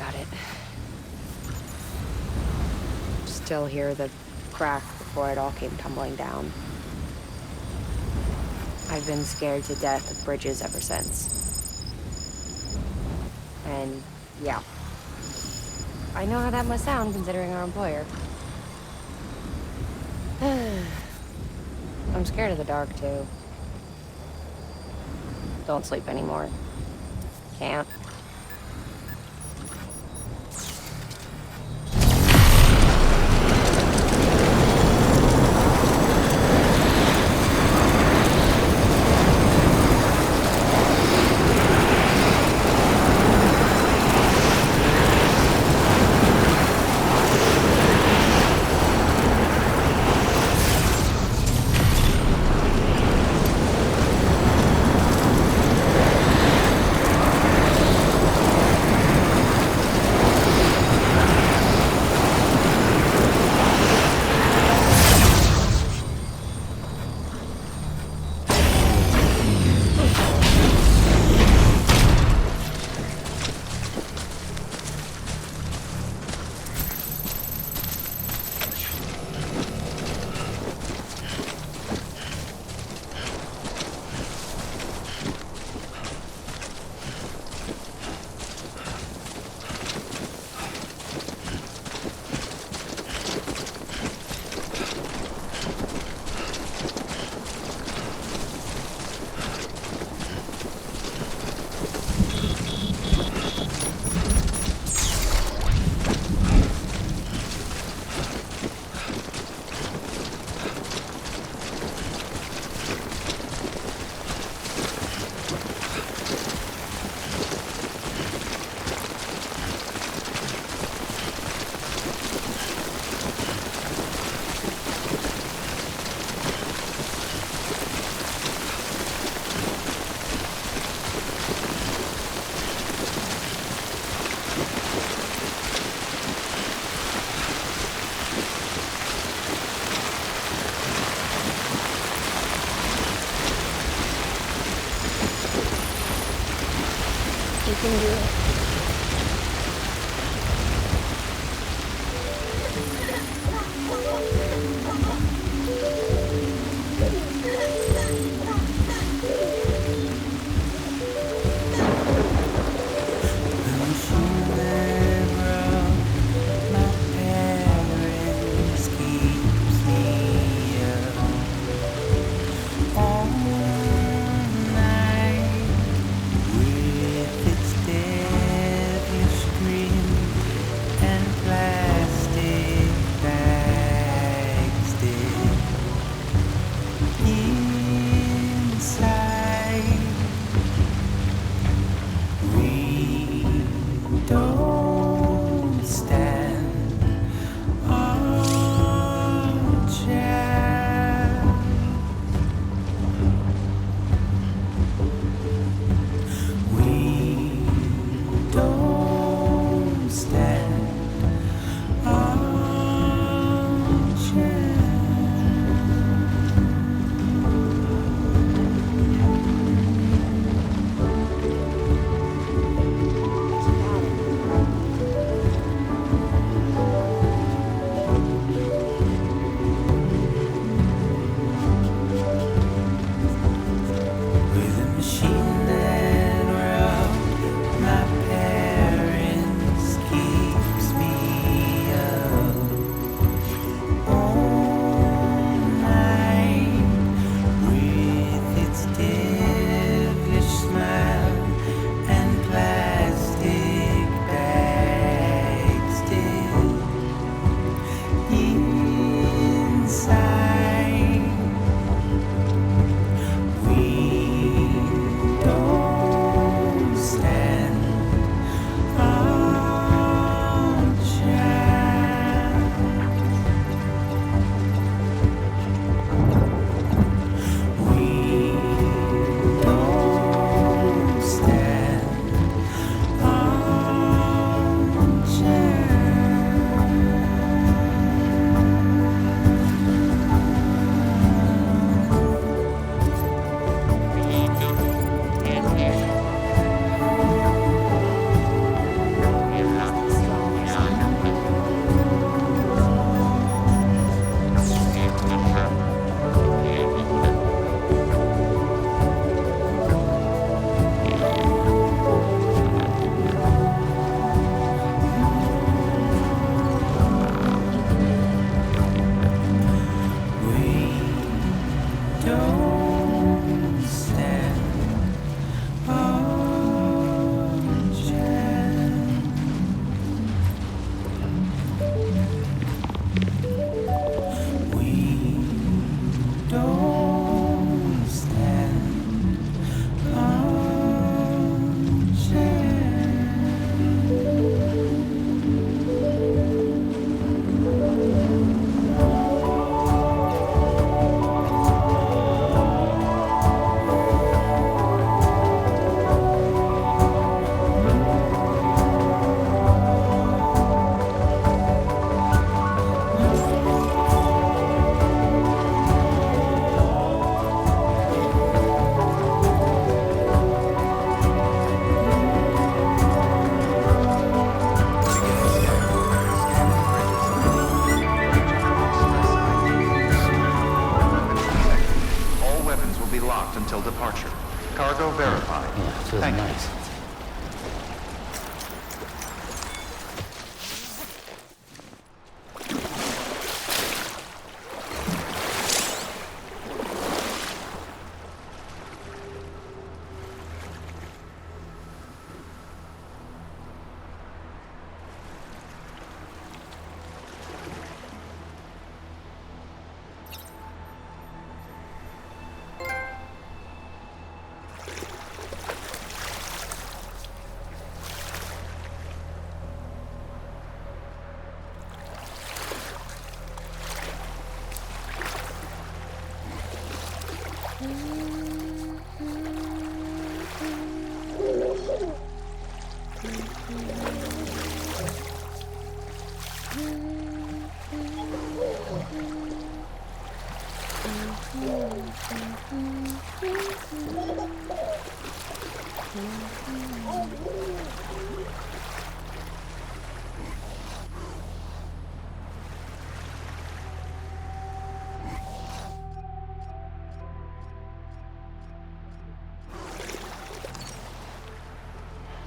about it. Still hear the crack before it all came tumbling down. I've been scared to death of bridges ever since. And, yeah. I know how that must sound considering our employer. I'm scared of the dark, too. Don't sleep anymore. Can't. cargo verified. Yeah, it feels Thank you. nice.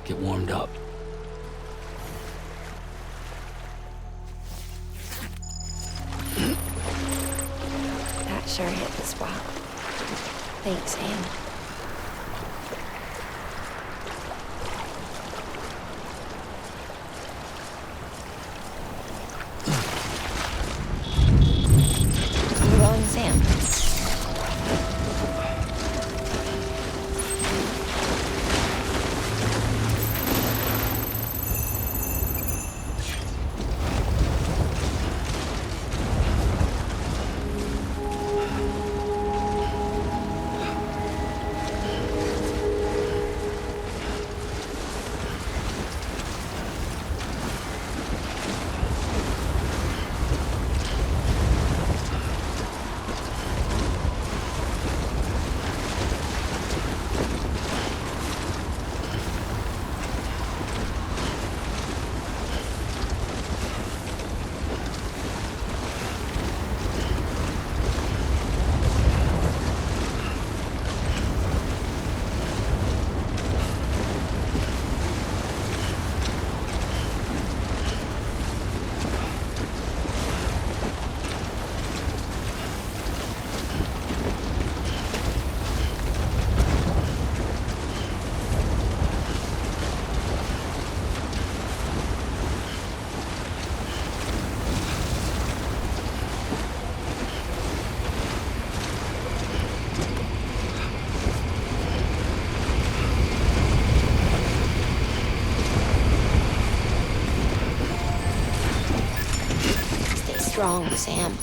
Get warmed up. That sure hit the spot. Thanks, Sam. You on Sam? Strong, Sam.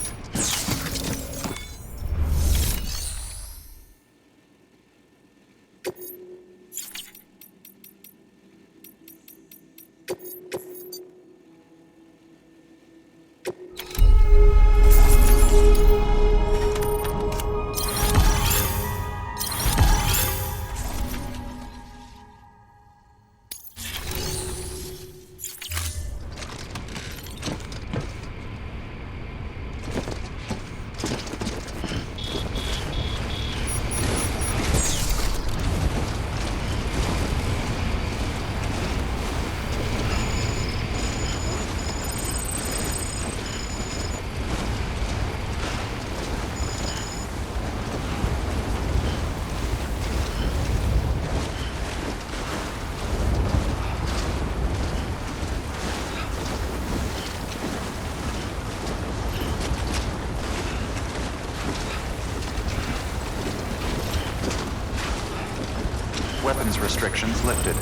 Weapons restrictions lifted.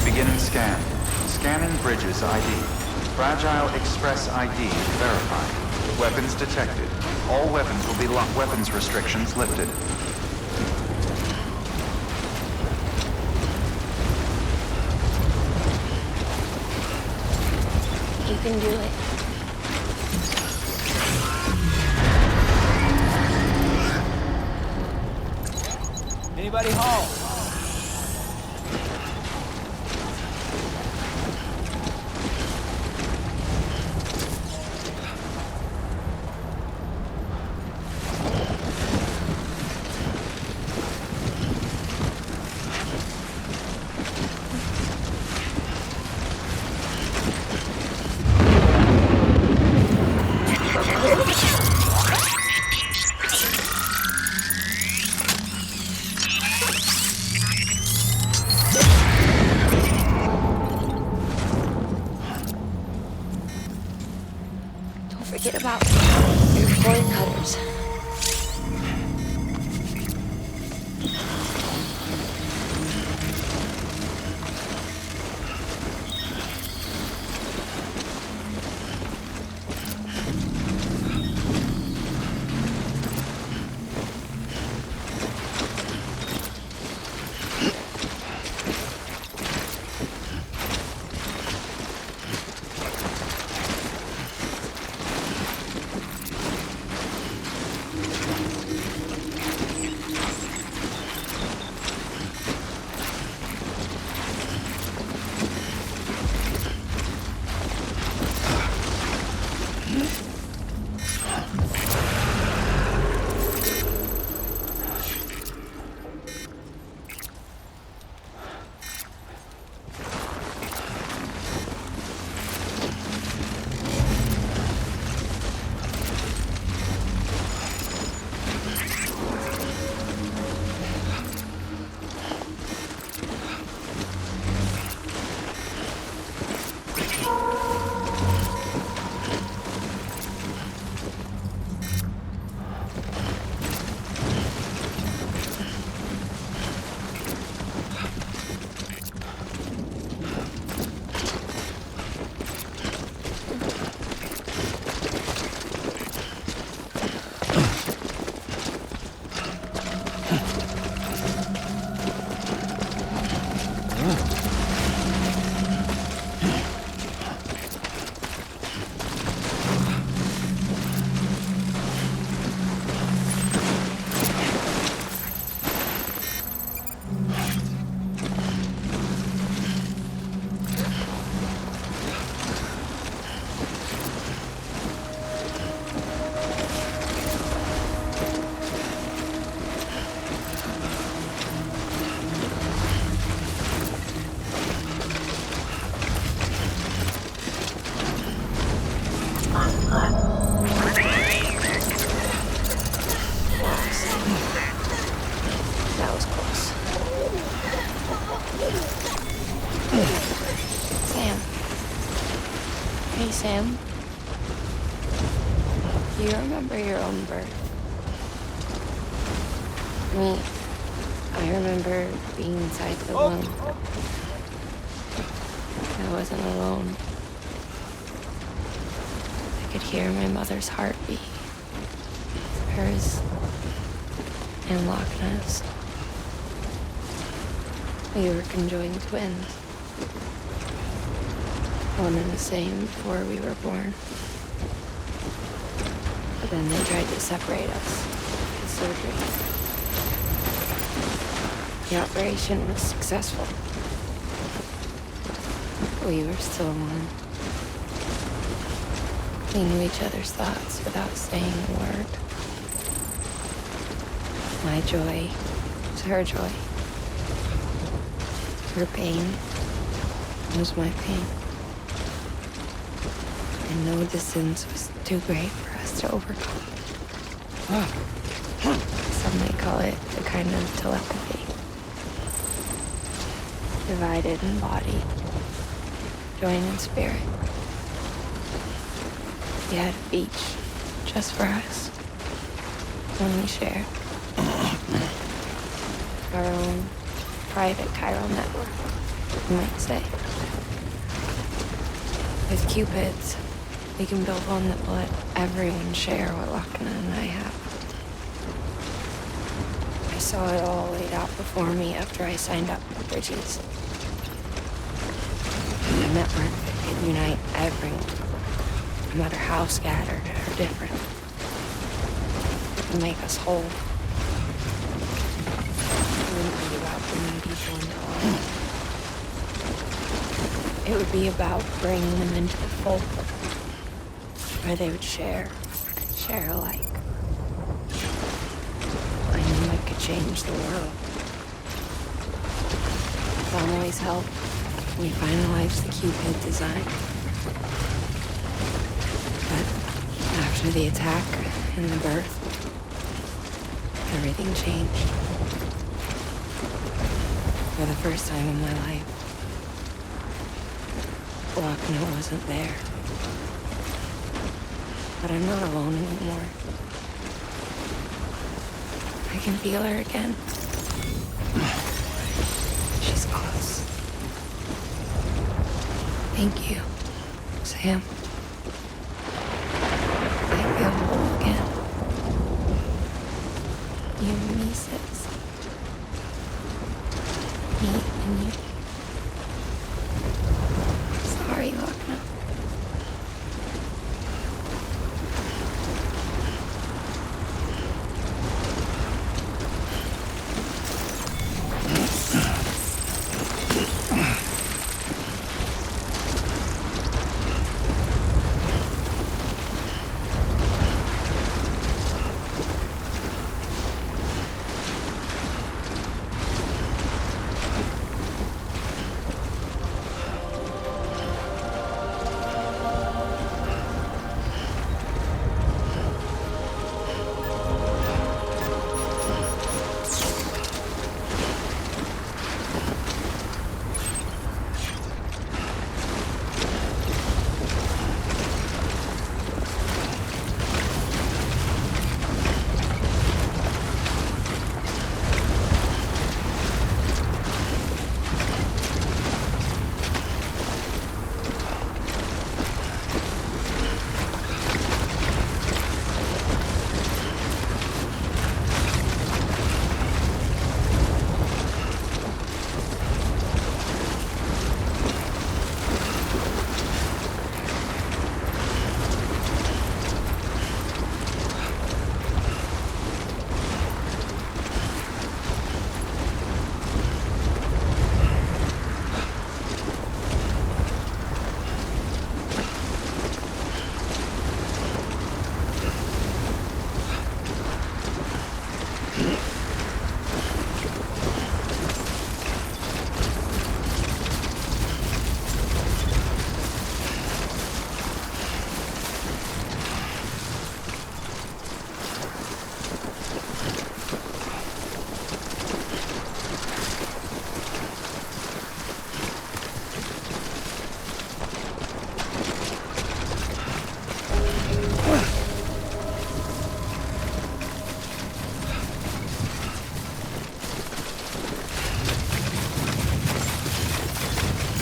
Beginning scan. Scanning Bridges ID. Fragile Express ID verified. Weapons detected. All weapons will be locked. Weapons restrictions lifted. You can do it. Anybody home? Forget about your cord cutters. That was close. Sam. Hey, Sam. Do you remember your own birth? Me. I remember being inside the womb. I wasn't alone. I could hear my mother's heartbeat. Hers and Loch Ness. We were conjoined twins. One and the same before we were born. But then they tried to separate us with surgery. The operation was successful. We were still one. We knew each other's thoughts without saying a word. My joy was her joy. Her pain was my pain. And no distance was too great for us to overcome. Some may call it a kind of telepathy. Divided in body, joined in spirit. We had a beach just for us. One we shared. Our own private chiral network, you might say. With Cupids, we can build one that will let everyone share what Lochna and I have. I saw it all laid out before me after I signed up for Bridges. A network that could unite everyone, no matter how scattered or different, and make us whole. It wouldn't be about bringing people into life. It would be about bringing them into the fold, where they would share alike. I knew I could change the world. Families help. We finalized the Cupid design. But after the attack and the birth, everything changed. For the first time in my life, Lochna wasn't there. But I'm not alone anymore. I can feel her again. She's close. Thank you, Sam. I feel whole again. You and me, sis. Me and you. Sorry, Lochner.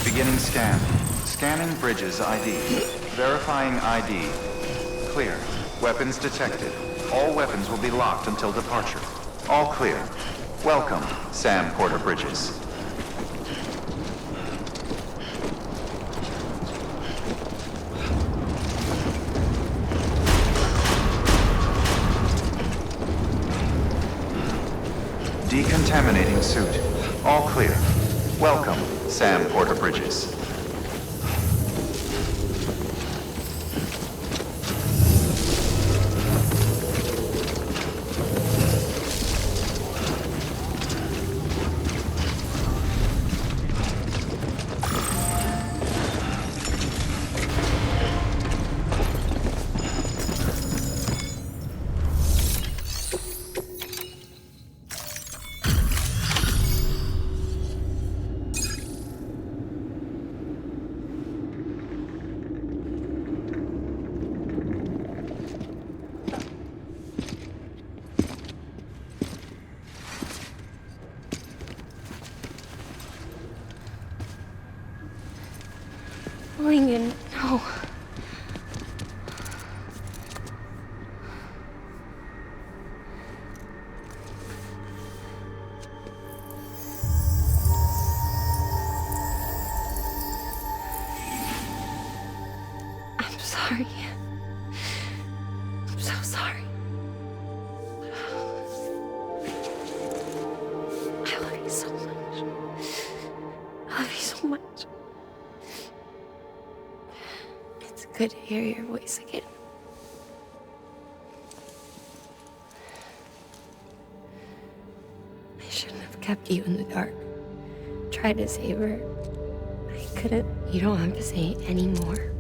Beginning scan. Scanning bridges ID. Verifying ID. Clear. Weapons detected. All weapons will be locked until departure. All clear. Welcome, Sam Porter Bridges. Decontaminating suit. All clear. Welcome, Sam Porter Bridges. Lincoln, no. I'm sorry. I'm so sorry. I love you so much. I love you so much. It's good to hear your voice again. I shouldn't have kept you in the dark. Tried to save her. I couldn't. You don't have to say it anymore.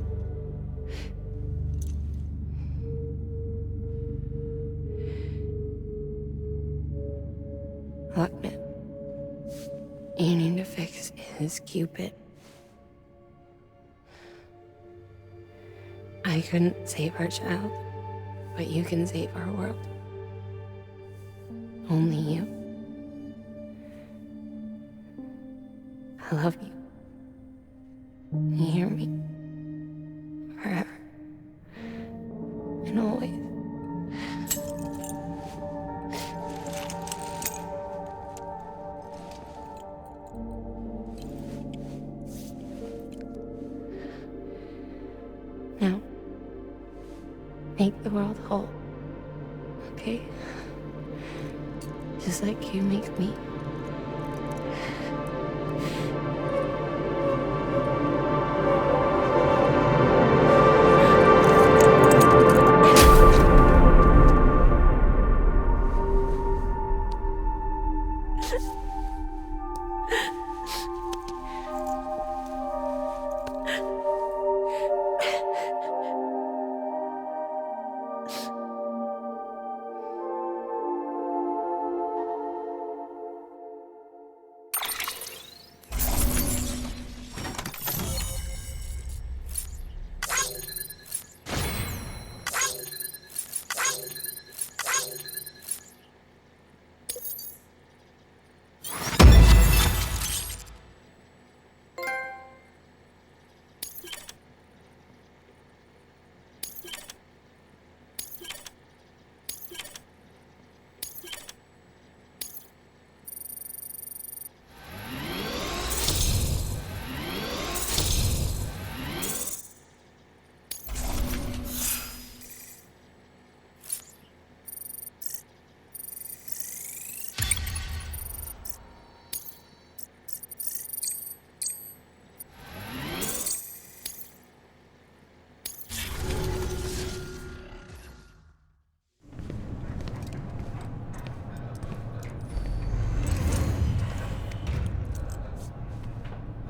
Lochner, you need to fix his Cupid. I couldn't save our child. But you can save our world. Only you. I love you. You hear me? Forever. And always. Now, make the world whole. Okay? Just like you make me.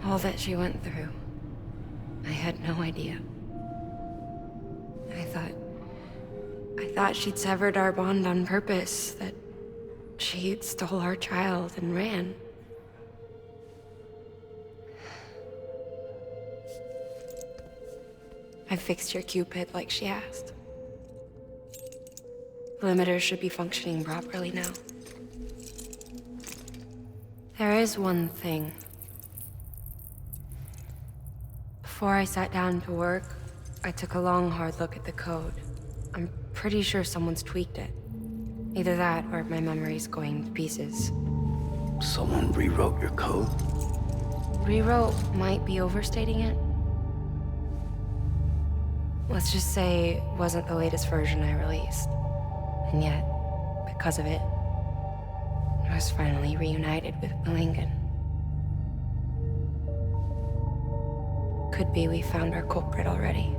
All that she went through, I had no idea. I thought she'd severed our bond on purpose, that she stole our child and ran. I fixed your Cupid like she asked. The limiter should be functioning properly now. There is one thing. Before I sat down to work, I took a long, hard look at the code. I'm pretty sure someone's tweaked it. Either that, or my memory's going to pieces. Someone rewrote your code? Rewrote might be overstating it. Let's just say it wasn't the latest version I released. And yet, because of it, I was finally reunited with Malingen. Could be we found our culprit already.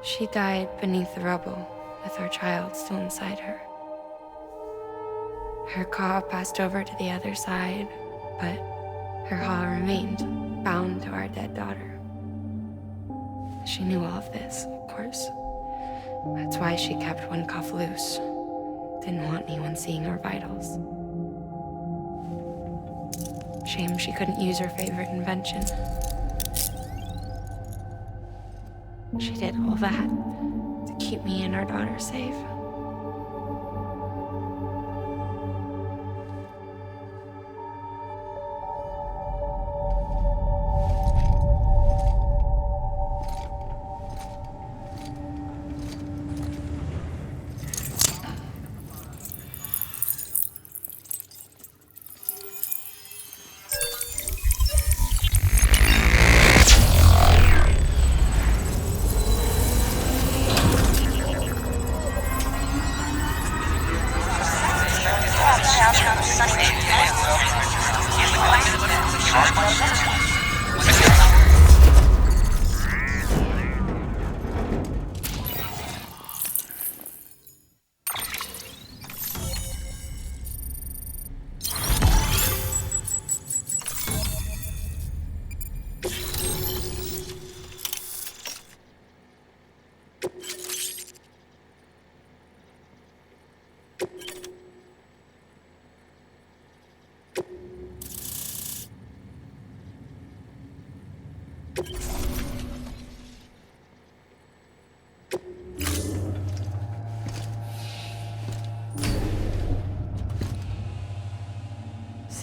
She died beneath the rubble, with our child still inside her. Her caw passed over to the other side, but her haw remained bound to our dead daughter. She knew all of this, of course. That's why she kept one cuff loose. Didn't want anyone seeing her vitals. Shame she couldn't use her favorite invention. She did all that to keep me and our daughter safe.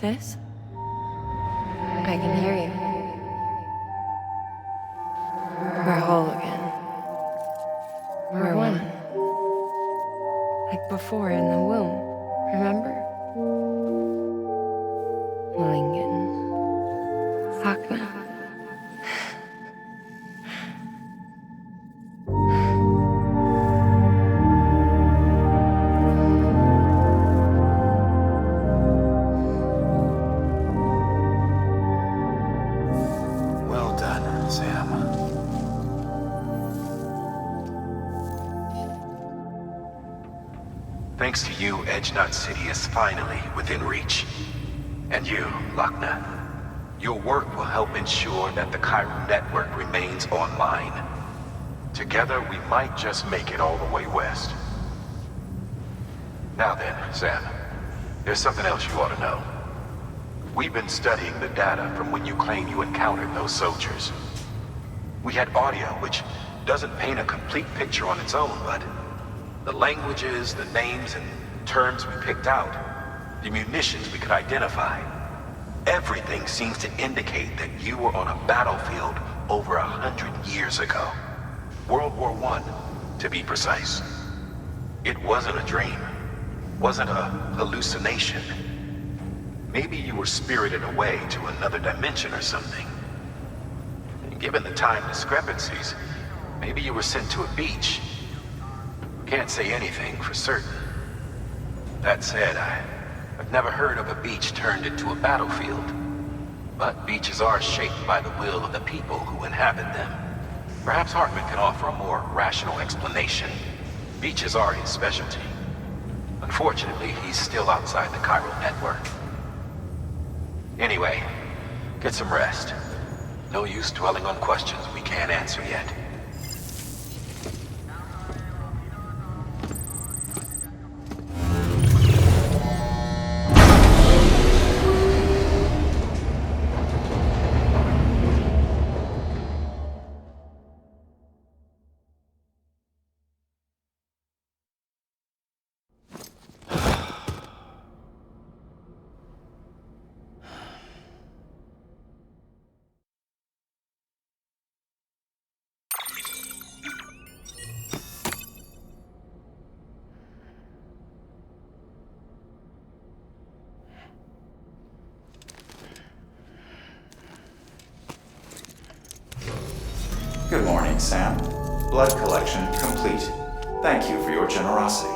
Sis? I can hear you. We're whole again. We're one. Like before in the womb, remember? Lincoln. Hakna. Well done, Sam. Thanks to you, Edgenut City is finally within reach. And you, Lochner. Your work will help ensure that the chiral network remains online. Together, we might just make it all the way west. Now then, Sam, there's something else you ought to know. We've been studying the data from when you claim you encountered those soldiers. We had audio, which doesn't paint a complete picture on its own, but the languages, the names, and terms we picked out, the munitions we could identify, everything seems to indicate that you were on a battlefield over 100 years ago. World War I, to be precise. It wasn't a dream. Wasn't a hallucination. Maybe you were spirited away to another dimension or something. And given the time discrepancies, maybe you were sent to a beach. Can't say anything for certain. That said, I've never heard of a beach turned into a battlefield. But beaches are shaped by the will of the people who inhabit them. Perhaps Hartman can offer a more rational explanation. Beaches are his specialty. Unfortunately, he's still outside the chiral network. Anyway, get some rest. No use dwelling on questions we can't answer yet. Good morning, Sam. Blood collection complete. Thank you for your generosity.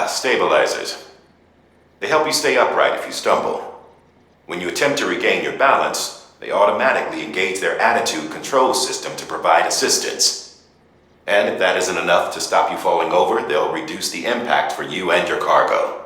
Stabilizers. They help you stay upright if you stumble. When you attempt to regain your balance, they automatically engage their attitude control system to provide assistance. And if that isn't enough to stop you falling over, they'll reduce the impact for you and your cargo.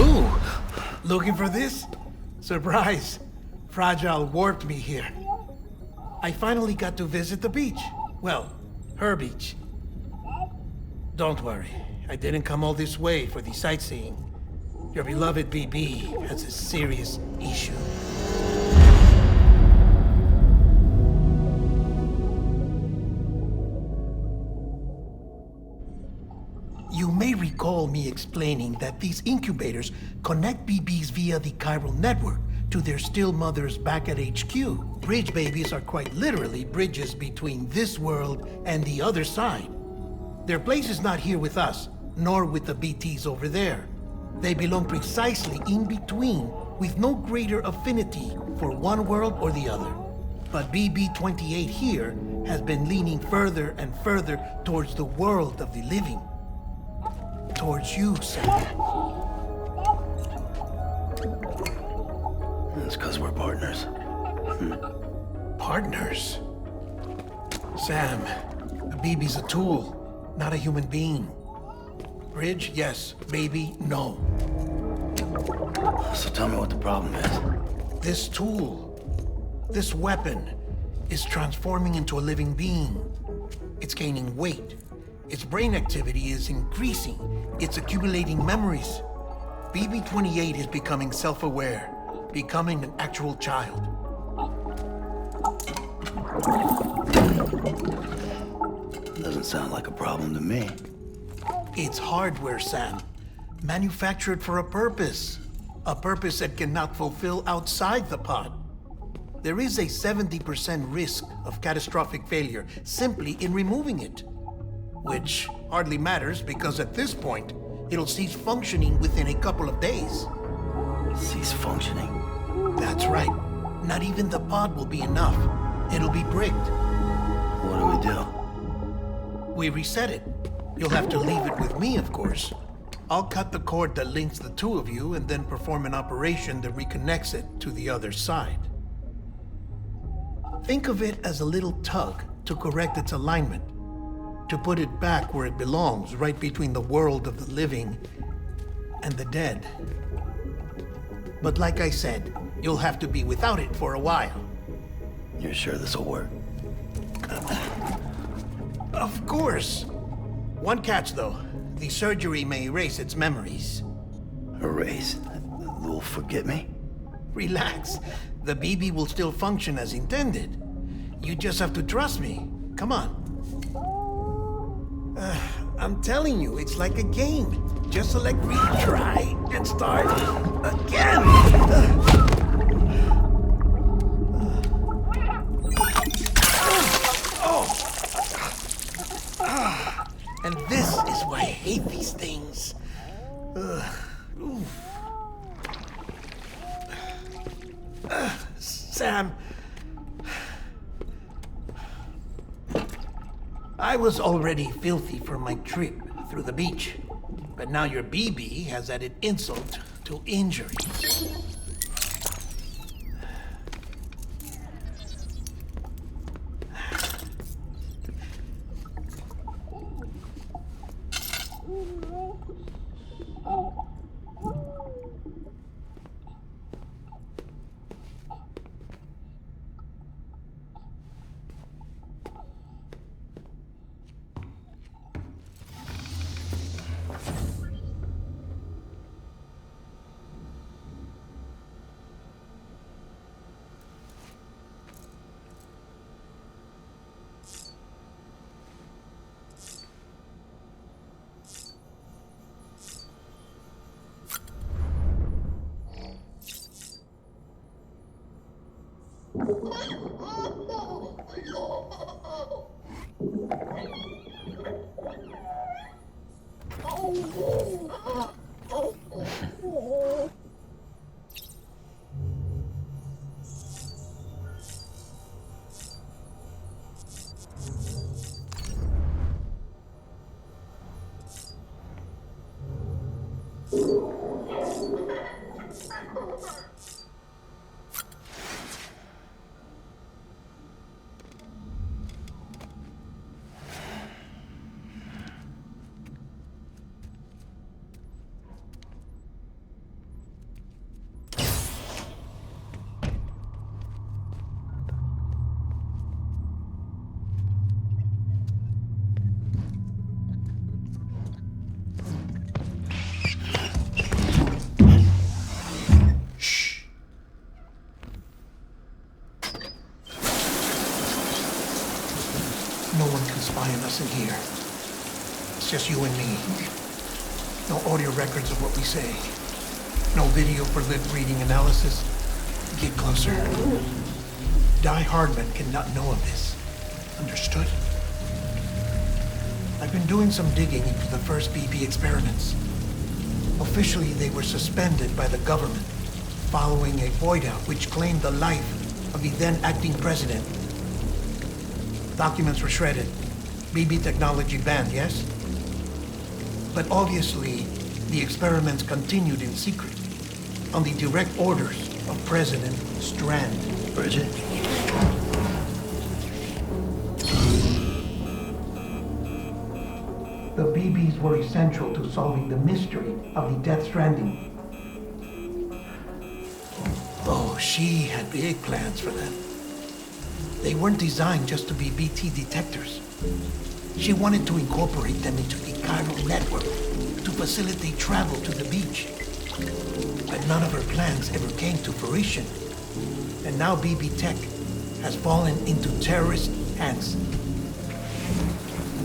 Ooh, looking for this? Surprise. Fragile warped me here. I finally got to visit the beach. Well, her beach. Don't worry, I didn't come all this way for the sightseeing. Your beloved BB has a serious issue. You may recall me explaining that these incubators connect BBs via the chiral network to their still mothers back at HQ. Bridge babies are quite literally bridges between this world and the other side. Their place is not here with us, nor with the BTs over there. They belong precisely in between, with no greater affinity for one world or the other. But BB-28 here has been leaning further and further towards the world of the living. Towards you, Sam. It's because we're partners. Partners? Sam, a BB's a tool, not a human being. Bridge, yes. Baby, no. So tell me what the problem is. This tool, this weapon, is transforming into a living being. It's gaining weight. Its brain activity is increasing. It's accumulating memories. BB-28 is becoming self-aware, becoming an actual child. Doesn't sound like a problem to me. It's hardware, Sam. Manufactured for a purpose. A purpose it cannot fulfill outside the pod. There is a 70% risk of catastrophic failure simply in removing it. Which hardly matters because at this point, it'll cease functioning within a couple of days. Cease functioning? That's right. Not even the pod will be enough. It'll be bricked. What do we do? We reset it. You'll have to leave it with me, of course. I'll cut the cord that links the two of you and then perform an operation that reconnects it to the other side. Think of it as a little tug to correct its alignment, to put it back where it belongs, right between the world of the living and the dead. But like I said, you'll have to be without it for a while. You're sure this'll work? Of course. One catch, though. The surgery may erase its memories. Erase? They'll forget me? Relax. The BB will still function as intended. You just have to trust me. Come on. I'm telling you, it's like a game. Just select retry and start again. And this is why I hate these things. Sam, I was already filthy from my trip through the beach, but now your BB has added insult to injury. us in here. It's just you and me. No audio records of what we say. No video for lip-reading analysis. Get closer. Die-Hardman cannot know of this. Understood? I've been doing some digging into the first BB experiments. Officially, they were suspended by the government following a void-out which claimed the life of the then-acting president. Documents were shredded. BB technology banned, yes? But obviously, the experiments continued in secret, on the direct orders of President Strand. Bridget? The BBs were essential to solving the mystery of the Death Stranding. Oh, she had big plans for them. They weren't designed just to be BT detectors. She wanted to incorporate them into the chiral network to facilitate travel to the beach. But none of her plans ever came to fruition. And now BB Tech has fallen into terrorist hands.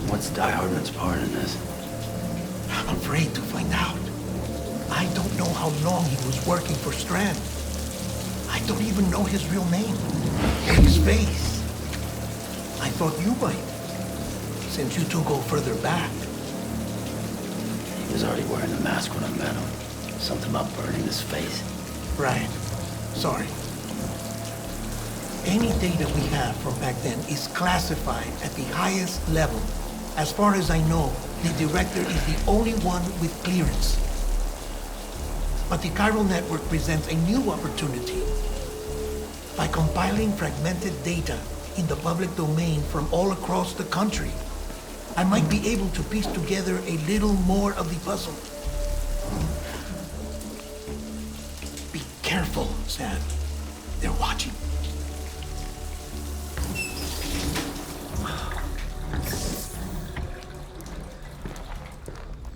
What's Die-Hardman's part in this? I'm afraid to find out. I don't know how long he was working for Strand. I don't even know his real name or his face. I thought you might, since you two go further back. He was already wearing the mask when I met him. Something about burning his face. Right. Sorry. Any data we have from back then is classified at the highest level. As far as I know, the director is the only one with clearance. But the chiral network presents a new opportunity. By compiling fragmented data in the public domain from all across the country, I might be able to piece together a little more of the puzzle. Be careful, Sam. They're watching.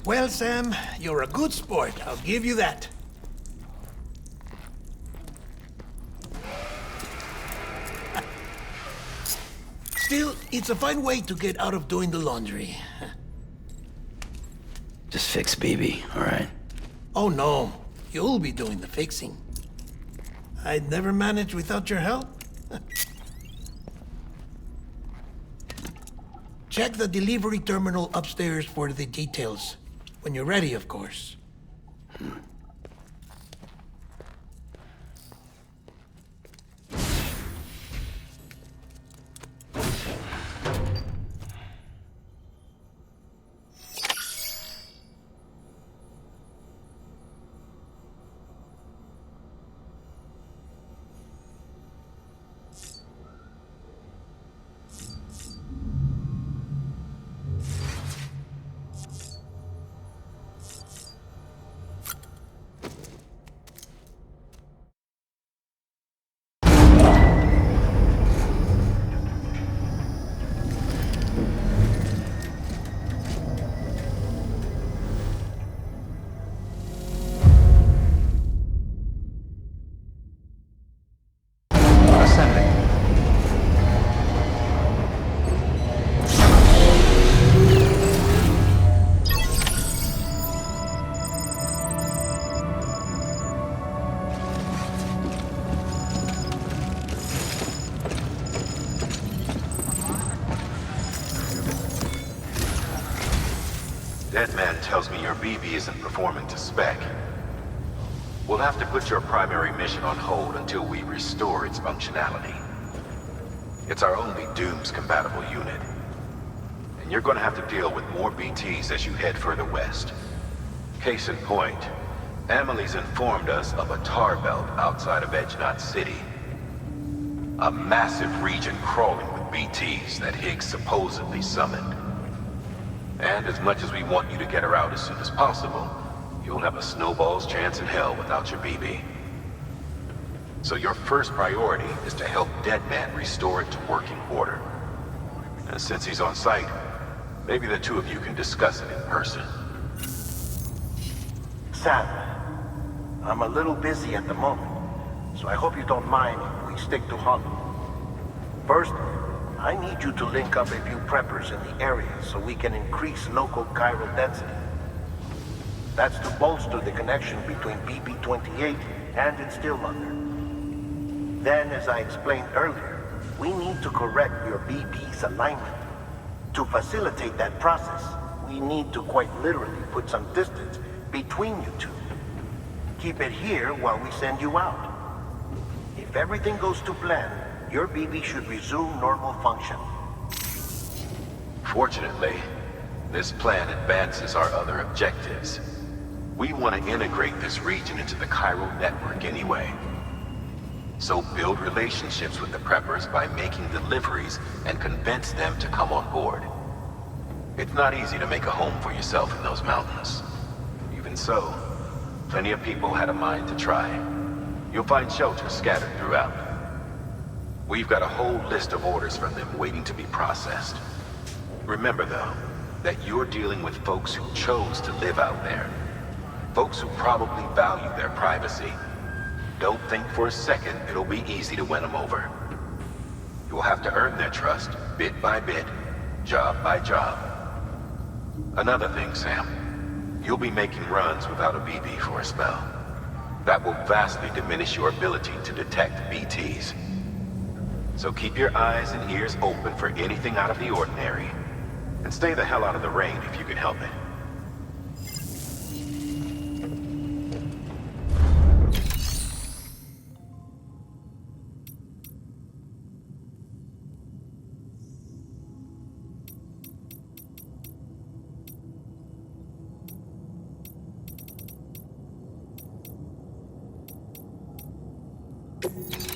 Well, Sam, you're a good sport. I'll give you that. Still, it's a fine way to get out of doing the laundry. Just fix BB, all right? Oh, no. You'll be doing the fixing. I'd never manage without your help. Check the delivery terminal upstairs for the details. When you're ready, of course. Deadman tells me your BB isn't performing to spec. We'll have to put your primary mission on hold until we restore its functionality. It's our only Dooms-compatible unit. And you're gonna have to deal with more BTs as you head further west. Case in point, Amelie's informed us of a tar belt outside of Edgenot City. A massive region crawling with BTs that Higgs supposedly summoned. And as much as we want you to get her out as soon as possible, you'll have a snowball's chance in hell without your BB. So your first priority is to help Deadman restore it to working order. And since he's on site, maybe the two of you can discuss it in person. Sam, I'm a little busy at the moment, so I hope you don't mind if we stick to hunting. First, I need you to link up a few preppers in the area so we can increase local chiral density. That's to bolster the connection between BB-28 and its stillmother. Then, as I explained earlier, we need to correct your BB's alignment. To facilitate that process, we need to quite literally put some distance between you two. Keep it here while we send you out. If everything goes to plan, your BB should resume normal function. Fortunately, this plan advances our other objectives. We want to integrate this region into the chiral network anyway. So build relationships with the preppers by making deliveries and convince them to come on board. It's not easy to make a home for yourself in those mountains. Even so, plenty of people had a mind to try. You'll find shelters scattered throughout. We've got a whole list of orders from them waiting to be processed. Remember, though, that you're dealing with folks who chose to live out there. Folks who probably value their privacy. Don't think for a second it'll be easy to win them over. You'll have to earn their trust, bit by bit, job by job. Another thing, Sam. You'll be making runs without a BB for a spell. That will vastly diminish your ability to detect BTs. So keep your eyes and ears open for anything out of the ordinary. And stay the hell out of the rain if you can help it. you